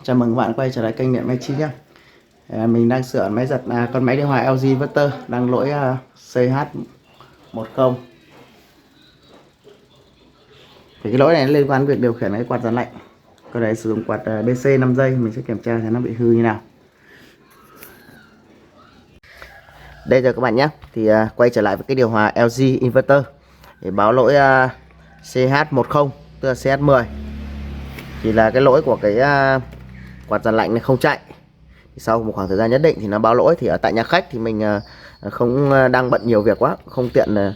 Chào mừng các bạn quay trở lại kênh Điện Máy Chi nhé. Mình đang sửa máy giặt con máy điều hòa LG Inverter đang lỗi CH10. Thì cái lỗi này liên quan đến việc điều khiển cái quạt giặt lạnh. Con này sử dụng quạt DC 5 giây, mình sẽ kiểm tra xem nó bị hư như nào. Đây rồi các bạn nhé. Thì quay trở lại với cái điều hòa LG Inverter để báo lỗi CH10, tức là CH10. Thì là cái lỗi của cái quạt giặt lạnh này không chạy. Sau một khoảng thời gian nhất định thì nó báo lỗi. Thì ở tại nhà khách thì mình không đang bận nhiều việc quá, không tiện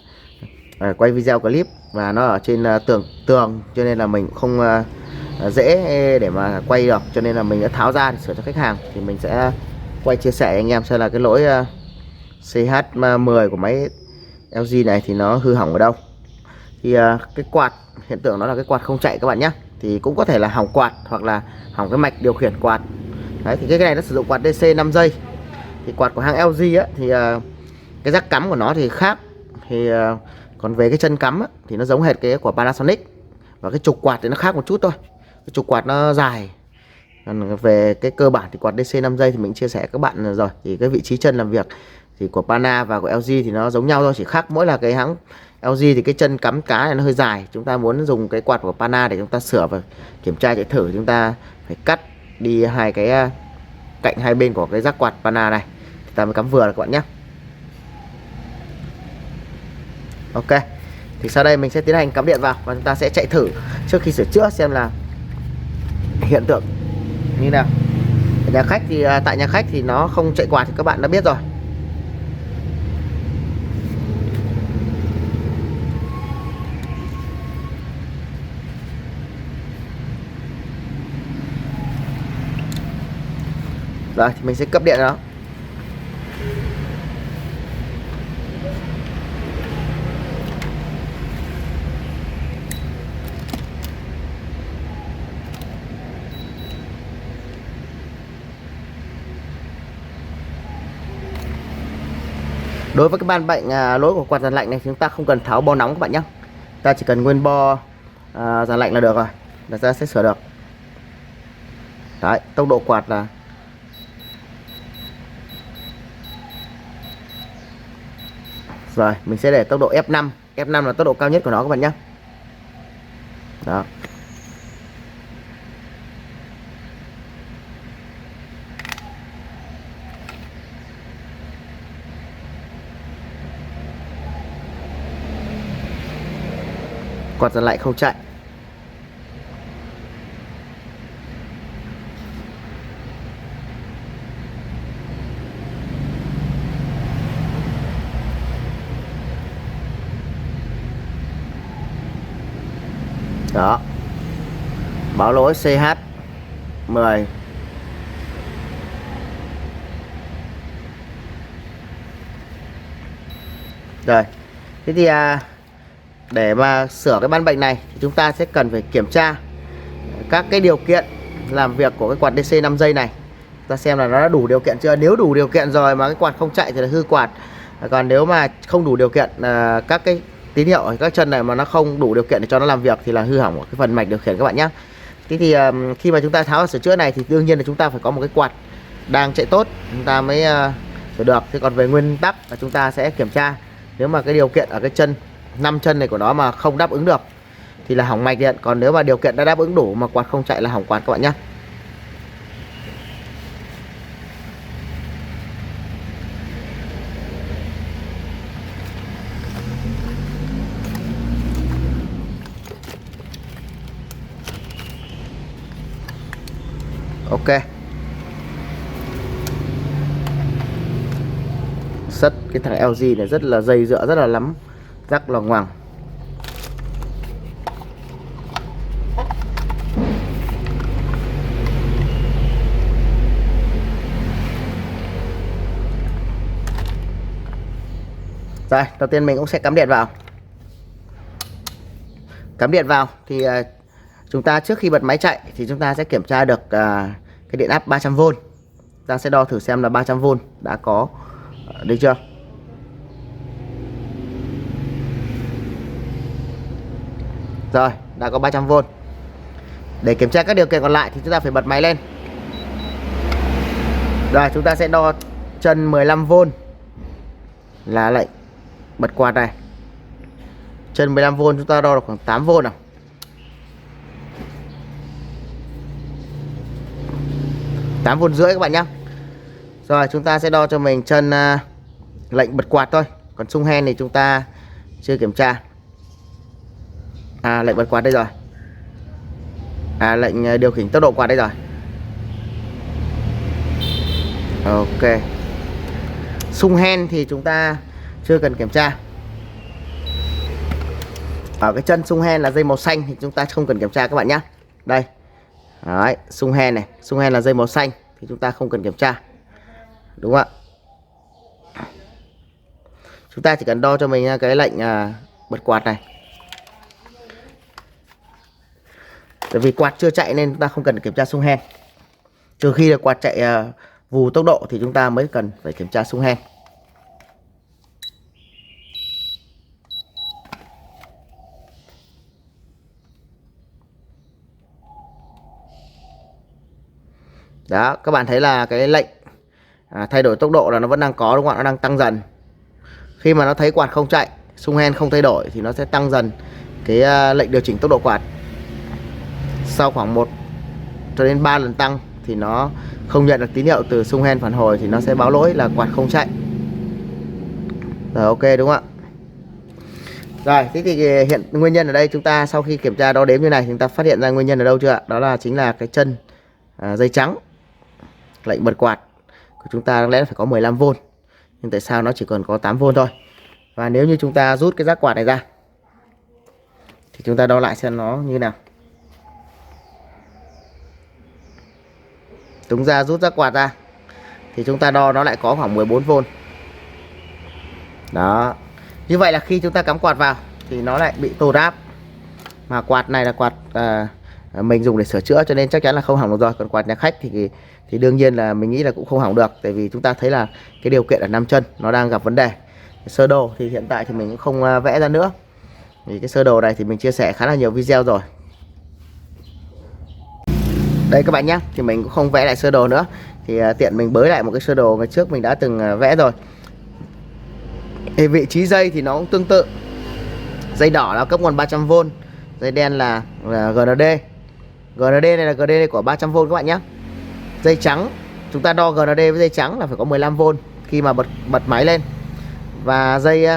quay video clip, và nó ở trên tường cho nên là mình không dễ để mà quay được, cho nên là mình đã tháo ra để sửa cho khách hàng. Thì mình sẽ quay chia sẻ anh em xem là cái lỗi CH10 của máy LG này thì nó hư hỏng ở đâu. Thì cái quạt, hiện tượng nó là cái quạt không chạy các bạn nhé. Thì cũng có thể là hỏng quạt hoặc là hỏng cái mạch điều khiển quạt. Đấy, thì cái này nó sử dụng quạt DC 5 giây. Thì quạt của hãng LG á, thì cái rắc cắm của nó thì khác. Thì còn về cái chân cắm á, thì nó giống hệt cái của Panasonic. Và cái trục quạt thì nó khác một chút thôi. Cái trục quạt nó dài. Còn về cái cơ bản thì quạt DC 5 giây thì mình chia sẻ với các bạn rồi. Thì cái vị trí chân làm việc thì của Pana và của LG thì nó giống nhau thôi, chỉ khác mỗi là cái hãng LG thì cái chân cắm cá này nó hơi dài. Chúng ta muốn dùng cái quạt của Pana để chúng ta sửa và kiểm tra chạy thử, chúng ta phải cắt đi hai cái cạnh hai bên của cái rắc quạt Pana này, thì ta mới cắm vừa các bạn nhé. Ok, thì sau đây mình sẽ tiến hành cắm điện vào và chúng ta sẽ chạy thử trước khi sửa chữa xem là hiện tượng như nào. Ở nhà khách thì tại nhà khách thì nó không chạy quạt thì các bạn đã biết rồi. Rồi thì mình sẽ cấp điện đó. Đối với cái ban bệnh lỗi của quạt giặt lạnh này thì chúng ta không cần tháo bo nóng các bạn nhé. Ta chỉ cần nguyên bo giặt lạnh là được rồi, là ta sẽ sửa được. Đấy, tốc độ quạt là rồi, mình sẽ để tốc độ F5. F5 là tốc độ cao nhất của nó các bạn nhé. Đó. Quạt giặt lạnh không chạy. Đó, báo lỗi CH10. Rồi, thế thì để mà sửa cái ban bệnh này thì chúng ta sẽ cần phải kiểm tra các cái điều kiện làm việc của cái quạt DC 5 giây này. Ta xem là nó đã đủ điều kiện chưa. Nếu đủ điều kiện rồi mà cái quạt không chạy thì là hư quạt. Còn nếu mà không đủ điều kiện, các cái tín hiệu ở các chân này mà nó không đủ điều kiện để cho nó làm việc thì là hư hỏng cái phần mạch điều khiển các bạn nhé. Thế thì khi mà chúng ta tháo ra sửa chữa này thì đương nhiên là chúng ta phải có một cái quạt đang chạy tốt chúng ta mới sửa được. Thế còn về nguyên tắc là chúng ta sẽ kiểm tra, nếu mà cái điều kiện ở cái chân 5 chân này của nó mà không đáp ứng được thì là hỏng mạch điện. Còn nếu mà điều kiện đã đáp ứng đủ mà quạt không chạy là hỏng quạt các bạn nhé. Ok, sắt cái thằng LG này rất là dây dựa, rất là lắm, rắc là ngoằng. Rồi, đầu tiên mình cũng sẽ cắm điện vào. Cắm điện vào thì chúng ta trước khi bật máy chạy thì chúng ta sẽ kiểm tra được cái điện áp 300V. Ta sẽ đo thử xem là 300V đã có được chưa. Rồi, đã có 300V. Để kiểm tra các điều kiện còn lại thì chúng ta phải bật máy lên. Rồi chúng ta sẽ đo chân 15V là lệnh bật quạt này. Chân 15V chúng ta đo được khoảng 8V nào. 8V rưỡi các bạn nhé. Rồi chúng ta sẽ đo cho mình chân lệnh bật quạt thôi. Còn xung hen thì chúng ta chưa kiểm tra. Lệnh bật quạt đây rồi. Lệnh điều khiển tốc độ quạt đây rồi. Ok. Xung hen thì chúng ta chưa cần kiểm tra. Ở cái chân xung hen là dây màu xanh thì chúng ta không cần kiểm tra các bạn nhé. Đây. Đấy, xung hen này, xung hen là dây màu xanh thì chúng ta không cần kiểm tra. Đúng không ạ? Chúng ta chỉ cần đo cho mình cái lệnh bật quạt này. Tại vì quạt chưa chạy nên chúng ta không cần kiểm tra xung hen. Trừ khi là quạt chạy vù tốc độ thì chúng ta mới cần phải kiểm tra xung hen. Đó, các bạn thấy là cái lệnh thay đổi tốc độ là nó vẫn đang có đúng không ạ? Nó đang tăng dần. Khi mà nó thấy quạt không chạy, xung hen không thay đổi thì nó sẽ tăng dần cái lệnh điều chỉnh tốc độ quạt. Sau khoảng 1 cho đến 3 lần tăng thì nó không nhận được tín hiệu từ xung hen phản hồi thì nó sẽ báo lỗi là quạt không chạy. Rồi ok đúng không ạ? Rồi, thế thì hiện nguyên nhân ở đây chúng ta sau khi kiểm tra đo đếm như này chúng ta phát hiện ra nguyên nhân ở đâu chưa ạ? Đó là chính là cái chân dây trắng lệnh bật quạt của chúng ta đáng lẽ phải có 15V. Nhưng tại sao nó chỉ còn có 8V thôi? Và nếu như chúng ta rút cái giác quạt này ra thì chúng ta đo lại xem nó như nào. Chúng ta rút giác quạt ra thì chúng ta đo nó lại có khoảng 14V. Đó. Như vậy là khi chúng ta cắm quạt vào thì nó lại bị tô ráp. Mà quạt này là quạt mình dùng để sửa chữa cho nên chắc chắn là không hỏng được rồi. Còn quạt nhà khách thì đương nhiên là mình nghĩ là cũng không hỏng được. Tại vì chúng ta thấy là cái điều kiện ở nam chân nó đang gặp vấn đề. Sơ đồ thì hiện tại thì mình cũng không vẽ ra nữa. Vì cái sơ đồ này thì mình chia sẻ khá là nhiều video rồi. Đây các bạn nhé, thì mình cũng không vẽ lại sơ đồ nữa. Thì tiện mình bới lại một cái sơ đồ ngày trước mình đã từng vẽ rồi. Thì vị trí dây thì nó cũng tương tự. Dây đỏ là cấp nguồn 300V, dây đen là GND. GND này là GND của 300V các bạn nhé. Dây trắng, chúng ta đo GND với dây trắng là phải có 15V khi mà bật máy lên. Và dây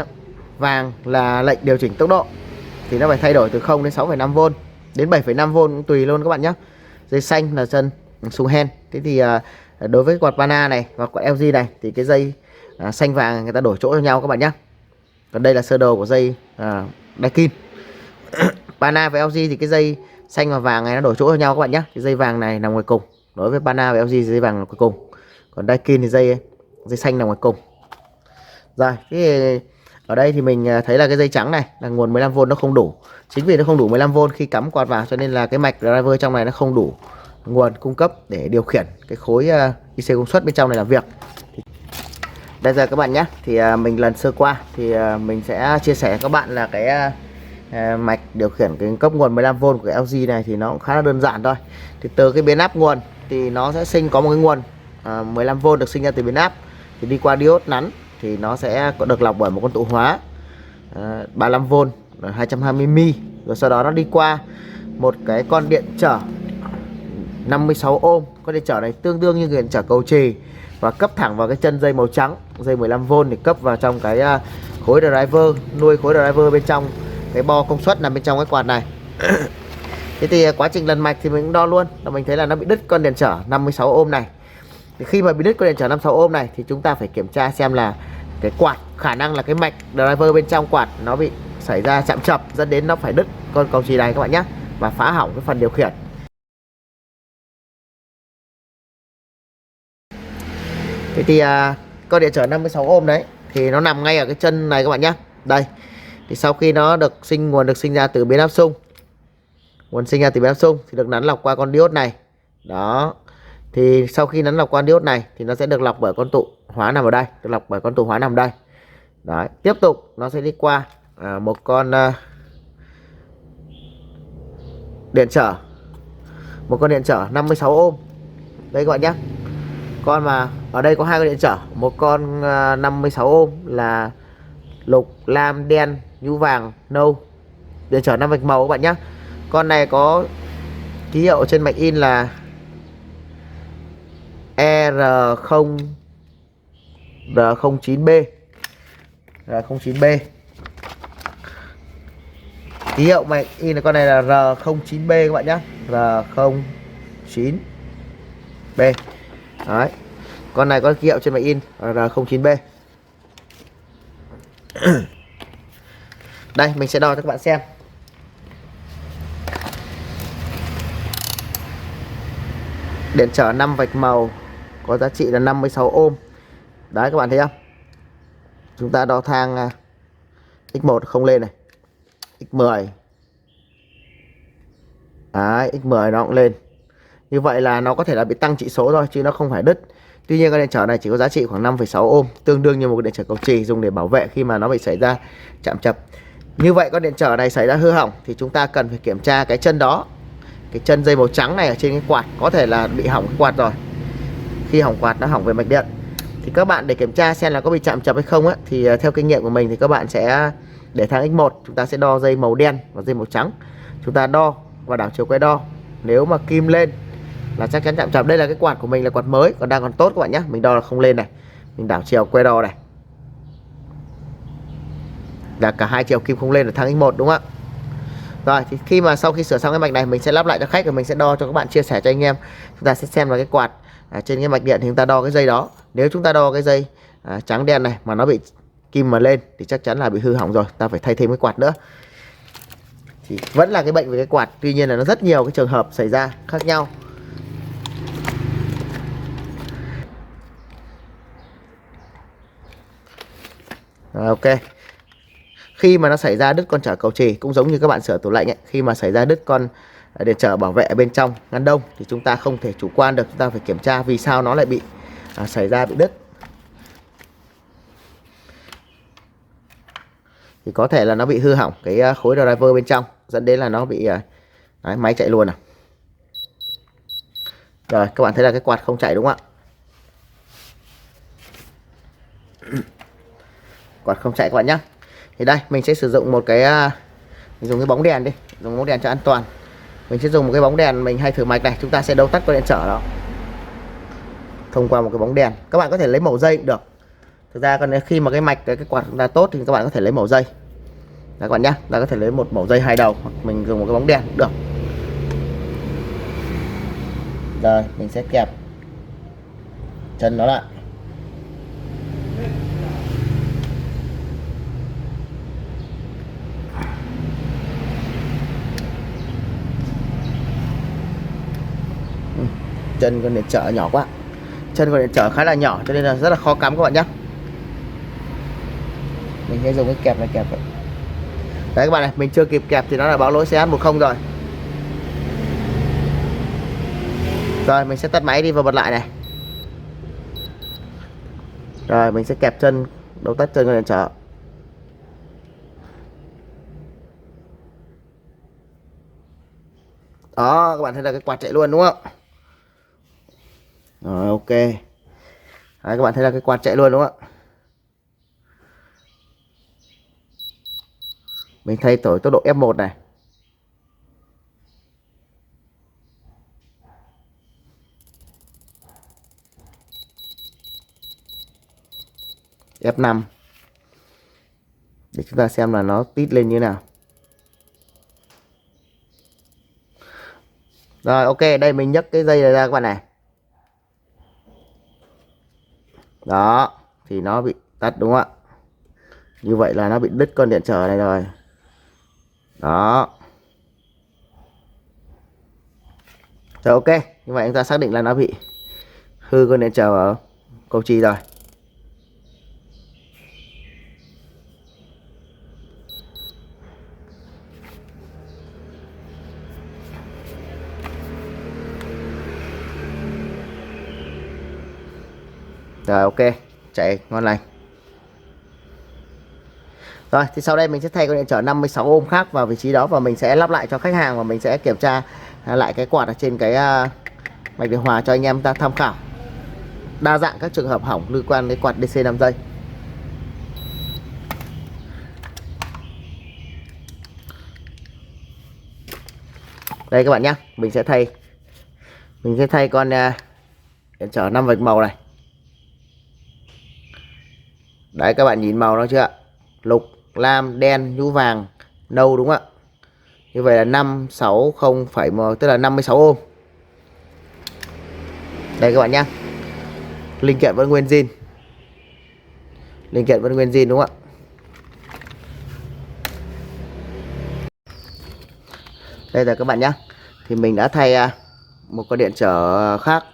vàng là lệnh điều chỉnh tốc độ thì nó phải thay đổi từ 0 đến 6,5V đến 7,5V cũng tùy luôn các bạn nhé. Dây xanh là chân xung hen. Thế thì đối với quạt Pana này và quạt LG này thì cái dây xanh vàng người ta đổi chỗ cho nhau các bạn nhé. Còn đây là sơ đồ của dây Daikin. Pana và LG thì cái dây xanh và vàng này nó đổi chỗ cho nhau các bạn nhé. Cái dây vàng này nằm ngoài cùng. Đối với Pana và LG thì dây vàng là cuối cùng. Còn Daikin thì dây xanh nằm ngoài cùng. Rồi, cái ở đây thì mình thấy là cái dây trắng này là nguồn 15V nó không đủ. Chính vì nó không đủ 15V khi cắm quạt vào cho nên là cái mạch driver trong này nó không đủ nguồn cung cấp để điều khiển cái khối IC công suất bên trong này làm việc. Bây giờ các bạn nhé, thì mình lần sơ qua thì mình sẽ chia sẻ với các bạn là cái mạch điều khiển cái cấp nguồn 15V của cái LG này thì nó cũng khá là đơn giản thôi. Thì từ cái biến áp nguồn thì nó sẽ có một cái nguồn 15V được sinh ra từ biến áp thì đi qua diode nắn thì nó sẽ được lọc bởi một con tụ hóa 35V 220mA, rồi sau đó nó đi qua một cái con điện trở 56 ohm. Con điện trở này tương đương như điện trở cầu trì và cấp thẳng vào cái chân dây màu trắng, dây 15V để cấp vào trong cái khối driver, nuôi khối driver bên trong cái bo công suất nằm bên trong cái quạt này. Thế thì quá trình lần mạch thì mình cũng đo luôn là mình thấy là nó bị đứt con điện trở 56 ohm này. Thì khi mà bị đứt con điện trở 56 ohm này thì chúng ta phải kiểm tra xem là cái quạt, khả năng là cái mạch driver bên trong quạt nó bị xảy ra chạm trập dẫn đến nó phải đứt con cầu trì này các bạn nhé, và phá hỏng cái phần điều khiển. Thế thì con điện trở 56 ohm đấy thì nó nằm ngay ở cái chân này các bạn nhé. Đây. Thì sau khi nó nguồn được sinh ra từ biến áp xung, nguồn sinh ra từ biến áp xung thì được nắn lọc qua con diode này. Đó. Thì sau khi nắn lọc qua diode này thì nó sẽ được lọc bởi con tụ hóa nằm ở đây, được lọc bởi con tụ hóa nằm đây. Đấy, tiếp tục nó sẽ đi qua một con điện trở, một con điện trở 56 ohm. Đây các bạn nhé. Con mà ở đây có hai con điện trở, một con 56 ohm là lục, lam, đen, nhu vàng, nâu, điện trở 5 vạch màu các bạn nhé. Con này có ký hiệu trên mạch in là R0 R09B, R09B. Ký hiệu mạch in là con này là R09B các bạn nhé, R09B. Đấy. Con này có ký hiệu trên mạch in R09B. Đây mình sẽ đo cho các bạn xem. Điện trở 5 vạch màu có giá trị là 56 ohm. Đấy các bạn thấy không? Chúng ta đo thang X1 không lên này, X10. Đấy, X10 nó cũng lên. Như vậy là nó có thể là bị tăng trị số thôi chứ nó không phải đứt. Tuy nhiên con điện trở này chỉ có giá trị khoảng 5,6 ohm, tương đương như một cái điện trở cầu chì dùng để bảo vệ khi mà nó bị xảy ra chạm trập. Như vậy con điện trở này xảy ra hư hỏng thì chúng ta cần phải kiểm tra cái chân đó. Cái chân dây màu trắng này ở trên cái quạt có thể là bị hỏng cái quạt rồi. Khi hỏng quạt nó hỏng về mạch điện. Thì các bạn để kiểm tra xem là có bị chạm trập hay không á, thì theo kinh nghiệm của mình thì các bạn sẽ để thang X1 chúng ta sẽ đo dây màu đen và dây màu trắng. Chúng ta đo và đảo chiều quay đo. Nếu mà kim lên là chắc chắn chạm trập. Đây là cái quạt của mình là quạt mới, còn đang còn tốt các bạn nhé. Mình đo là không lên này, mình đảo chiều quay đo này là cả hai chiều kim không lên ở thang X1 đúng không ạ? Rồi thì khi mà sau khi sửa xong cái mạch này mình sẽ lắp lại cho khách và mình sẽ đo cho các bạn, chia sẻ cho anh em. Chúng ta sẽ xem là cái quạt trên cái mạch điện thì chúng ta đo cái dây đó. Nếu chúng ta đo cái dây trắng đen này mà nó bị kim mà lên thì chắc chắn là bị hư hỏng rồi, ta phải thay thêm cái quạt nữa. Thì vẫn là cái bệnh về cái quạt, tuy nhiên là nó rất nhiều cái trường hợp xảy ra khác nhau. Rồi, ok. Khi mà nó xảy ra đứt con trở cầu chì cũng giống như các bạn sửa tủ lạnh ấy, khi mà xảy ra đứt con điện trở bảo vệ ở bên trong ngăn đông thì chúng ta không thể chủ quan được, chúng ta phải kiểm tra vì sao nó lại bị xảy ra bị đứt. Thì có thể là nó bị hư hỏng cái khối driver bên trong dẫn đến là nó bị đấy, máy chạy luôn à. Rồi các bạn thấy là cái quạt không chạy đúng không ạ? Quạt không chạy các bạn nhé. Thì đây mình sẽ sử dụng một cái mình dùng cái bóng đèn đi, dùng bóng đèn cho an toàn. Mình sẽ dùng một cái bóng đèn mình hay thử mạch này, chúng ta sẽ đấu tắt con điện trở đó thông qua một cái bóng đèn. Các bạn có thể lấy màu dây cũng được. Thực ra còn khi mà cái mạch cái quạt chúng ta tốt thì các bạn có thể lấy màu dây. Đấy các bạn nhé, ta có thể lấy một màu dây hai đầu hoặc mình dùng một cái bóng đèn cũng được. Rồi mình sẽ kẹp chân nó lại. Chân con điện trở nhỏ quá, chân con điện trở khá là nhỏ cho nên là rất là khó cắm các bạn nhé. Mình sẽ dùng cái kẹp này kẹp vậy. Đấy các bạn này, mình chưa kịp kẹp thì nó là báo lỗi CH10 rồi. Rồi mình sẽ tắt máy đi và bật lại này. Rồi mình sẽ kẹp chân, đấu tắt chân con điện trở. Đó các bạn thấy là cái quạt chạy luôn đúng không? Rồi ok. Đấy, các bạn thấy là cái quạt chạy luôn đúng không ạ? Mình thay đổi tốc độ F1 này. F5 để chúng ta xem là nó tít lên như nào. Rồi ok, đây mình nhấc cái dây này ra các bạn này. Đó, thì nó bị tắt đúng không ạ? Như vậy là nó bị đứt con điện trở này rồi. Đó. Rồi ok, như vậy chúng ta xác định là nó bị hư con điện trở ở cầu chì rồi. Rồi ok, chạy ngon lành. Rồi thì sau đây mình sẽ thay con điện trở 56 ohm khác vào vị trí đó và mình sẽ lắp lại cho khách hàng và mình sẽ kiểm tra lại cái quạt ở trên cái mạch điều hòa cho anh em ta tham khảo. đa dạng các trường hợp hỏng liên quan đến quạt DC 5 giây. Đây các bạn nhé, mình sẽ thay con điện trở 5 vạch màu này. Đấy các bạn nhìn màu nó chưa ạ? Lục, lam, đen, nhũ vàng, nâu đúng không ạ? Như vậy là 560,1, tức là 56 ohm. Đây các bạn nhé, linh kiện vẫn nguyên zin. Linh kiện vẫn nguyên zin đúng không ạ? Đây là các bạn nhé, thì mình đã thay một con điện trở khác.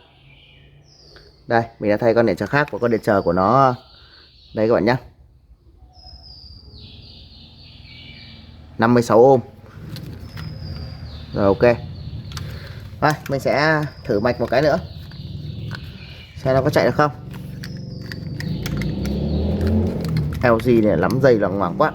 Đây, mình đã thay con điện trở khác của con điện trở của nó. Đây các bạn nhé, 56 ohm. Rồi ok. Rồi, mình sẽ thử mạch một cái nữa xem nó có chạy được không. LG này lắm dây là ngoằng quá.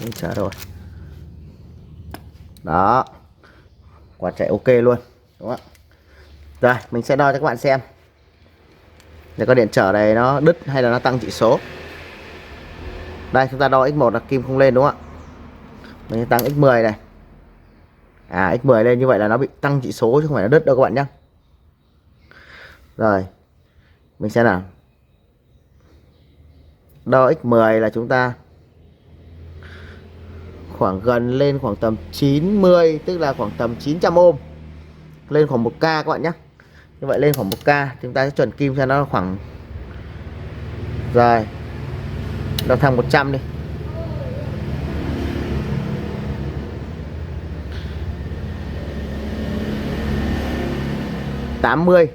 Mình chờ rồi. Đó, quạt chạy ok luôn đúng không ạ? Rồi mình sẽ đo cho các bạn xem để con điện trở này nó đứt hay là nó tăng chỉ số. Đây chúng ta đo x1 là kim không lên đúng không ạ? Mình sẽ tăng x10 này. X10 lên, như vậy là nó bị tăng chỉ số chứ không phải nó đứt đâu các bạn nhé. Rồi mình sẽ nào đo x10 là chúng ta khoảng gần lên khoảng tầm 90, tức là khoảng tầm 900 ohm, lên khoảng 1k các bạn nhé. Như vậy lên khoảng 1k chúng ta sẽ chuẩn kim cho nó khoảng, rồi đo thang 100 đi.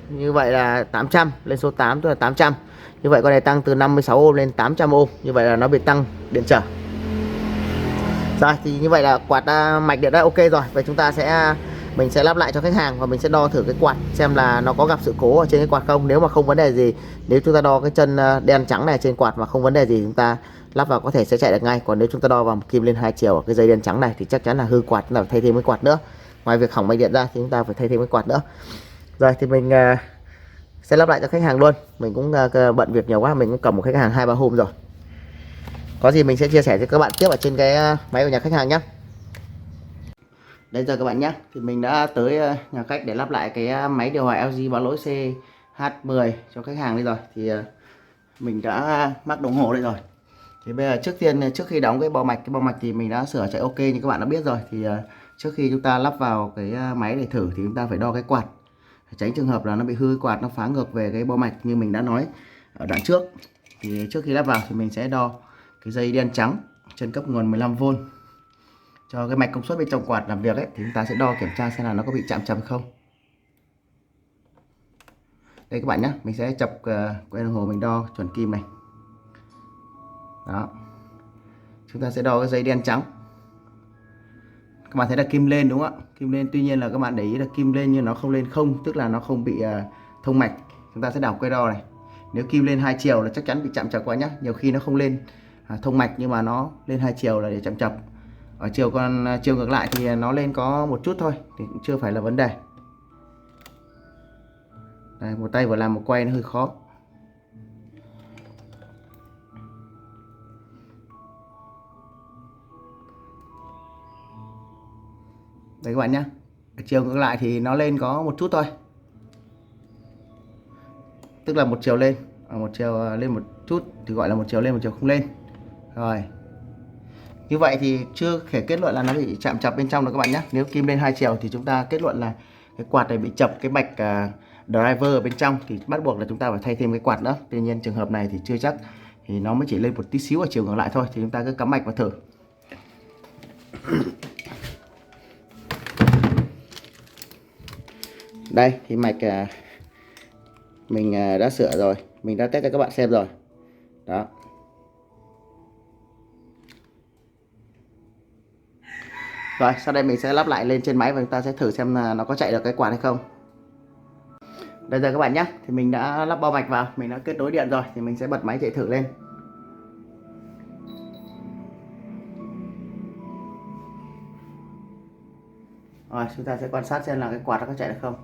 Như vậy là 800, lên số 8 tức là 800. Như vậy con này tăng từ 56 ohm lên 800 ohm, như vậy là nó bị tăng điện trở. Rồi thì như vậy là quạt mạch điện đã ok rồi. Vậy chúng ta mình sẽ lắp lại cho khách hàng và mình sẽ đo thử cái quạt xem là nó có gặp sự cố ở trên cái quạt không. Nếu mà không vấn đề gì, nếu chúng ta đo cái chân đen trắng này trên quạt mà không vấn đề gì, chúng ta lắp vào có thể sẽ chạy được ngay. Còn nếu chúng ta đo vào kim lên hai chiều ở cái dây đen trắng này thì chắc chắn là hư quạt, chúng ta phải thay thêm cái quạt nữa. Ngoài việc hỏng mạch điện ra thì chúng ta phải thay thêm cái quạt nữa. Rồi thì mình sẽ lắp lại cho khách hàng luôn. Mình cũng bận việc nhiều quá, mình cũng cầm một khách hàng 2-3 hôm rồi. Có gì mình sẽ chia sẻ cho các bạn tiếp ở trên cái máy của nhà khách hàng nhé. Đây giờ các bạn nhé, thì mình đã tới nhà khách để lắp lại cái máy điều hòa LG báo lỗi CH10 cho khách hàng đây rồi. Thì mình đã mắc đồng hồ đây rồi. Thì bây giờ trước khi đóng cái bo mạch thì mình đã sửa chạy ok như các bạn đã biết rồi. Thì trước khi chúng ta lắp vào cái máy để thử thì chúng ta phải đo cái quạt, tránh trường hợp là nó bị hư quạt, nó phá ngược về cái bo mạch như mình đã nói ở đoạn trước. Thì trước khi lắp vào thì mình sẽ đo cái dây đen trắng chân cấp nguồn 15V cho cái mạch công suất bên trong quạt làm việc ấy, thì chúng ta sẽ đo kiểm tra xem là nó có bị chạm trầm không. Đây các bạn nhé, mình sẽ chập que đồng hồ mình đo chuẩn kim này. Đó, chúng ta sẽ đo cái dây đen trắng. Các bạn thấy là kim lên đúng không ạ? Kim lên, tuy nhiên là các bạn để ý là kim lên nhưng nó không lên không, tức là nó không bị thông mạch. Chúng ta sẽ đảo que đo này. Nếu kim lên hai chiều là chắc chắn bị chạm trầm quá nhá. Nhiều khi nó không lên thông mạch nhưng mà nó lên hai chiều là để chạm trầm. Ở chiều ngược lại thì nó lên có một chút thôi thì cũng chưa phải là vấn đề. Đây, một tay vừa làm một quay nó hơi khó. Đấy các bạn nhé, ở chiều ngược lại thì nó lên có một chút thôi, tức là một chiều lên, một chiều lên một chút thì gọi là một chiều lên, một chiều không lên. Rồi như vậy thì chưa thể kết luận là nó bị chạm chập bên trong đâu các bạn nhé. Nếu kim lên hai chiều thì chúng ta kết luận là cái quạt này bị chập cái mạch driver ở bên trong, thì bắt buộc là chúng ta phải thay thêm cái quạt nữa. Tuy nhiên trường hợp này thì chưa chắc, thì nó mới chỉ lên một tí xíu ở chiều ngược lại thôi, thì chúng ta cứ cắm mạch vào thử. Đây thì mạch mình đã sửa rồi, mình đã test cho các bạn xem rồi. Đó. Rồi sau đây mình sẽ lắp lại lên trên máy và chúng ta sẽ thử xem là nó có chạy được cái quạt hay không. Bây giờ các bạn nhé, thì mình đã lắp bao mạch vào, mình đã kết nối điện rồi, thì mình sẽ bật máy chạy thử lên. Rồi chúng ta sẽ quan sát xem là cái quạt nó có chạy được không.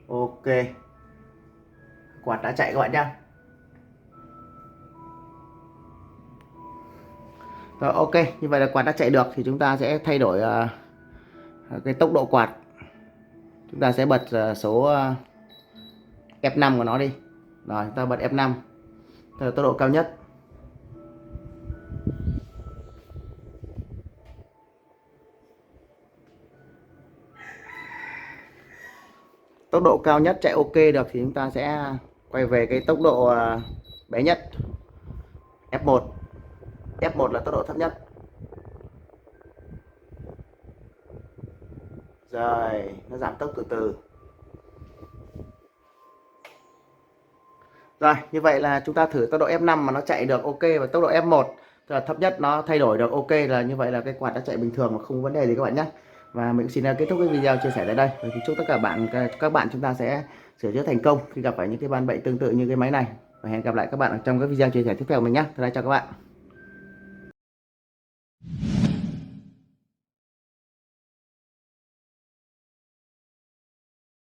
Ok, quạt đã chạy các bạn nhé. Rồi ok, như vậy là quạt đã chạy được thì chúng ta sẽ thay đổi cái tốc độ quạt. Chúng ta sẽ bật số F5 của nó đi. Rồi chúng ta bật F5, tốc độ cao nhất. Tốc độ cao nhất chạy ok được thì chúng ta sẽ quay về cái tốc độ bé nhất, F1. F1 là tốc độ thấp nhất. Rồi nó giảm tốc từ từ. Rồi như vậy là chúng ta thử tốc độ F5 mà nó chạy được ok, và tốc độ F1 tức là thấp nhất nó thay đổi được ok, là như vậy là cái quạt đã chạy bình thường mà không có vấn đề gì các bạn nhé. Và mình xin kết thúc cái video chia sẻ tại đây. Và chúc tất cả các bạn chúng ta sẽ sửa chữa thành công khi gặp phải những cái ban bệnh tương tự như cái máy này. Và hẹn gặp lại các bạn ở trong các video chia sẻ tiếp theo của mình nhé. Chào các bạn.